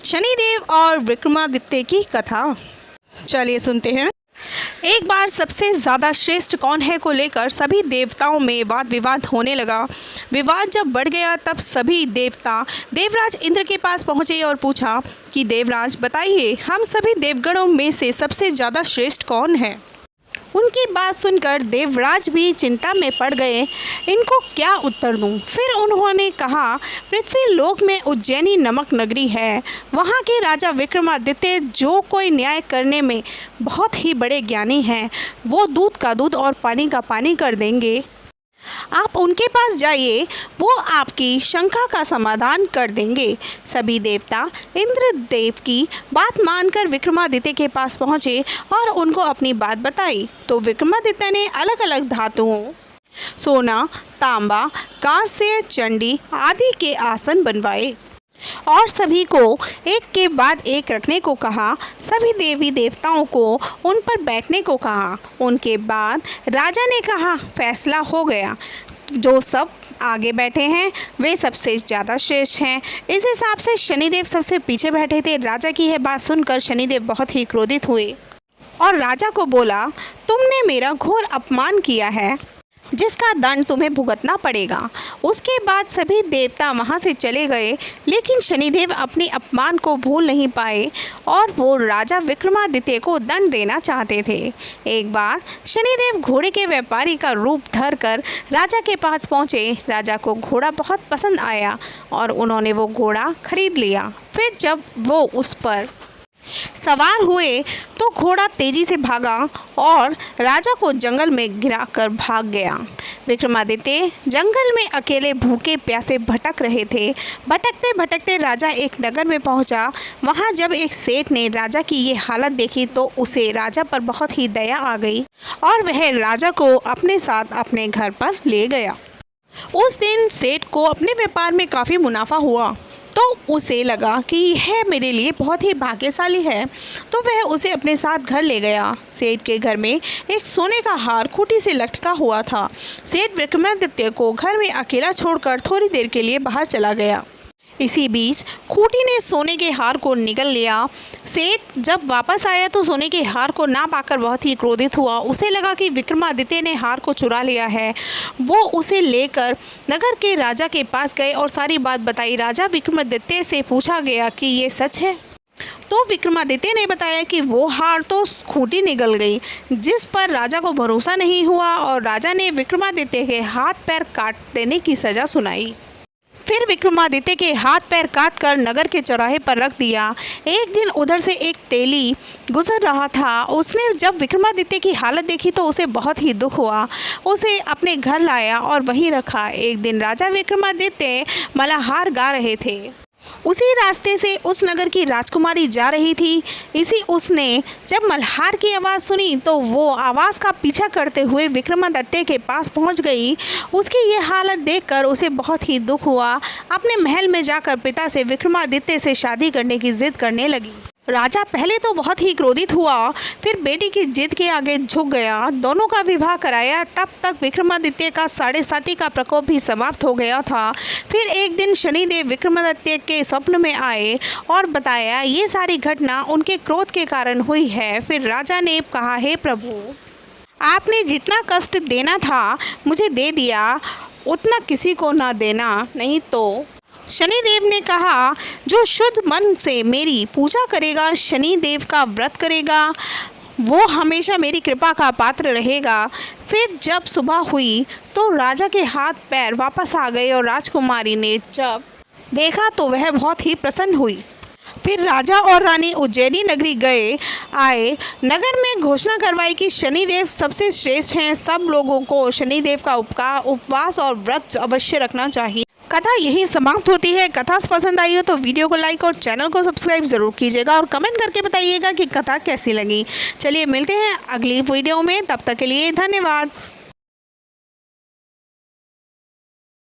शनिदेव और विक्रमादित्य की कथा। चलिए सुनते हैं। एक बार सबसे ज़्यादा श्रेष्ठ कौन है को लेकर सभी देवताओं में वाद विवाद होने लगा। विवाद जब बढ़ गया तब सभी देवता देवराज इंद्र के पास पहुँचे और पूछा कि देवराज बताइए, हम सभी देवगणों में से सबसे ज़्यादा श्रेष्ठ कौन है। उनकी बात सुनकर देवराज भी चिंता में पड़ गए, इनको क्या उत्तर दूं। फिर उन्होंने कहा, पृथ्वी लोक में उज्जैनी नमक नगरी है, वहाँ के राजा विक्रमादित्य जो कोई न्याय करने में बहुत ही बड़े ज्ञानी हैं, वो दूध का दूध और पानी का पानी कर देंगे। आप उनके पास जाइए, वो आपकी शंका का समाधान कर देंगे। सभी देवता इंद्रदेव की बात मानकर विक्रमादित्य के पास पहुँचे और उनको अपनी बात बताई। तो विक्रमादित्य ने अलग अलग धातुओं सोना, तांबा, कांस्य, चंडी आदि के आसन बनवाए और सभी को एक के बाद एक रखने को कहा। सभी देवी देवताओं को उन पर बैठने को कहा। उनके बाद राजा ने कहा, फैसला हो गया, जो सब आगे बैठे हैं वे सबसे ज़्यादा श्रेष्ठ हैं। इस हिसाब से शनिदेव सबसे पीछे बैठे थे। राजा की यह बात सुनकर शनिदेव बहुत ही क्रोधित हुए और राजा को बोला, तुमने मेरा घोर अपमान किया है, जिसका दंड तुम्हें भुगतना पड़ेगा। उसके बाद सभी देवता वहाँ से चले गए, लेकिन शनिदेव अपने अपमान को भूल नहीं पाए और वो राजा विक्रमादित्य को दंड देना चाहते थे। एक बार शनिदेव घोड़े के व्यापारी का रूप धरकर राजा के पास पहुँचे। राजा को घोड़ा बहुत पसंद आया और उन्होंने वो घोड़ा खरीद लिया। फिर जब वो उस पर सवार हुए तो घोड़ा तेजी से भागा और राजा को जंगल में गिराकर भाग गया। विक्रमादित्य जंगल में अकेले भूखे प्यासे भटक रहे थे। भटकते भटकते राजा एक नगर में पहुंचा। वहां जब एक सेठ ने राजा की ये हालत देखी तो उसे राजा पर बहुत ही दया आ गई और वह राजा को अपने साथ अपने घर पर ले गया। उस दिन सेठ को अपने व्यापार में काफ़ी मुनाफा हुआ तो उसे लगा कि यह मेरे लिए बहुत ही भाग्यशाली है, तो वह उसे अपने साथ घर ले गया। सेठ के घर में एक सोने का हार खूंटी से लटका हुआ था। सेठ विक्रमादित्य को घर में अकेला छोड़कर थोड़ी देर के लिए बाहर चला गया। इसी बीच खूंटी ने सोने के हार को निगल लिया। सेठ जब वापस आया तो सोने के हार को ना पाकर बहुत ही क्रोधित हुआ। उसे लगा कि विक्रमादित्य ने हार को चुरा लिया है। वो उसे लेकर नगर के राजा के पास गए और सारी बात बताई। राजा विक्रमादित्य से पूछा गया कि ये सच है। तो विक्रमादित्य ने बताया कि वो हार तो खूंटी निगल गई, जिस पर राजा को भरोसा नहीं हुआ और राजा ने विक्रमादित्य के हाथ पैर काट देने की सज़ा सुनाई। फिर विक्रमादित्य के हाथ पैर काटकर नगर के चौराहे पर रख दिया। एक दिन उधर से एक तेली गुजर रहा था। उसने जब विक्रमादित्य की हालत देखी तो उसे बहुत ही दुख हुआ। उसे अपने घर लाया और वहीं रखा। एक दिन राजा विक्रमादित्य मलाहार गा रहे थे। उसी रास्ते से उस नगर की राजकुमारी जा रही थी। उसने जब मल्हार की आवाज़ सुनी तो वो आवाज़ का पीछा करते हुए विक्रमादित्य के पास पहुंच गई। उसकी ये हालत देखकर उसे बहुत ही दुख हुआ। अपने महल में जाकर पिता से विक्रमादित्य से शादी करने की जिद करने लगी। राजा पहले तो बहुत ही क्रोधित हुआ, फिर बेटी की जिद के आगे झुक गया। दोनों का विवाह कराया। तब तक विक्रमादित्य का 7.5 का प्रकोप भी समाप्त हो गया था। फिर एक दिन शनिदेव विक्रमादित्य के स्वप्न में आए और बताया ये सारी घटना उनके क्रोध के कारण हुई है। फिर राजा ने कहा, हे प्रभु, आपने जितना कष्ट देना था मुझे दे दिया, उतना किसी को ना देना, नहीं तो। शनिदेव ने कहा, जो शुद्ध मन से मेरी पूजा करेगा, शनिदेव का व्रत करेगा, वो हमेशा मेरी कृपा का पात्र रहेगा। फिर जब सुबह हुई तो राजा के हाथ पैर वापस आ गए और राजकुमारी ने जब देखा तो वह बहुत ही प्रसन्न हुई। फिर राजा और रानी उज्जैनी नगरी आए। नगर में घोषणा करवाई कि शनिदेव सबसे श्रेष्ठ हैं। सब लोगों को शनिदेव का उपवास और व्रत अवश्य रखना चाहिए। कथा यही समाप्त होती है। कथा पसंद आई हो तो वीडियो को लाइक और चैनल को सब्सक्राइब ज़रूर कीजिएगा और कमेंट करके बताइएगा कि कथा कैसी लगी। चलिए मिलते हैं अगली वीडियो में, तब तक के लिए धन्यवाद।